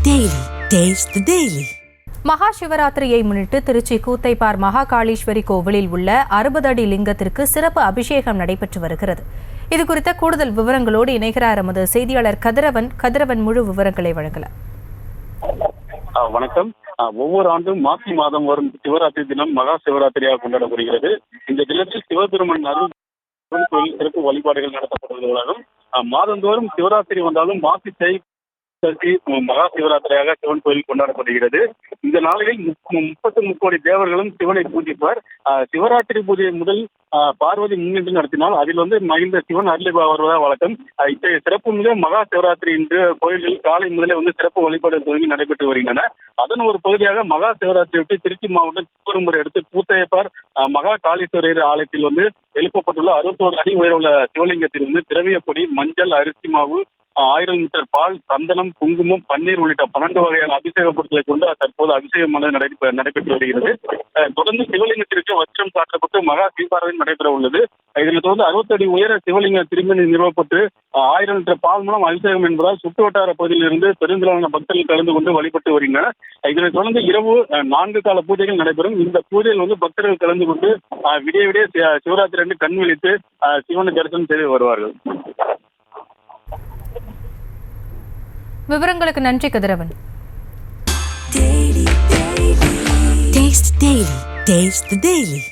Daily. Taste the Daily. மகா சிவராத்திரியை முன்னிட்டு திருச்சி கூத்தைப்பார் மகாகாளீஸ்வரி கோவிலில் உள்ள 60 அடி லிங்கத்திற்கு சிறப்பு அபிஷேகம் நடைபெற்று வருகிறது. இது குறித்த கூடுதல் விவரங்களோடு இணைகிறார் எமது செய்தியாளர் கதிரவன் முழு விவரங்களை வழங்கலாம். வணக்கம். ஒவ்வொரு ஆண்டும் மாசி மாதம் வரும் சிவராத்திரி தினம் மகா சிவராத்திரியாக கொண்டாடப்படுகிறது. இந்த தினத்தில் சிவபெருமன் அருள் கோயில் சிறப்பு வழிபாடுகள் நடத்தப்படுவதாலும் மாதந்தோறும் சிவராத்திரி வந்தாலும் மாசி மகா சிவராத்திரியாக சிவன் கோயில் கொண்டாடப்படுகிறது. இந்த நாளில் 33 கோடி தேவர்களும் சிவனை பூஜிப்பார். சிவராத்திரி பூஜை முதல் பார்வதி முன்னின்று நடத்தினால் அதில் மகிழ்ந்த சிவன் அருளை வருவதாக வழக்கம். இத்தகைய சிறப்பு மிக மகா சிவராத்திரி இன்று கோயில்களில் காலை முதலே சிறப்பு வழிபாடு துவங்கி நடைபெற்று வருகின்றன. அதன் ஒரு பகுதியாக மகா சிவராத்திரியொட்டி திருச்சி மாவட்டம் திருப்பரம்பூர் அடுத்து கூத்தையப்பார் மகா காளீஸ்வரர் ஆலயத்தில் எழுப்பப்பட்டுள்ள 61 அடி உயரவுள்ள சிவலிங்கத்தில் திரவிய பொடி, மஞ்சள், அரிசி மாவு, 1000 லிட்டர் பால், சந்தனம், குங்குமம், பன்னீர் உள்ளிட்ட 12 வகையான அபிஷேக பொருட்களை கொண்டு தற்போது அபிஷேகமானது நடைபெற்று வருகிறது. தொடர்ந்து சிவலிங்கத்திற்கு வச்சம் சாற்றப்பட்டு மகா தீபாராதனை நடைபெற உள்ளது. இதனைத் தொடர்ந்து 60 அடி உயர சிவலிங்க திருமணி நிறுவப்பட்டு 1000 லிட்டர் பால் மூலம் அபிஷேகம் என்பதால் சுற்று வட்டார பகுதியில் இருந்து பெருந்திரளான பக்தர்கள் கலந்து கொண்டு வழிபட்டு வருகின்றனர். இதனைத் தொடர்ந்து இரவு 4 கால பூஜைகள் நடைபெறும். இந்த பூஜையில் பக்தர்கள் கலந்து கொண்டு விடிய சிவராத்திரி அன்று கண் விழித்து சிவனை தரிசனம் செய்து வருவார்கள். விவரங்களுக்கு நன்றி கதிரவன். Taste the Daily.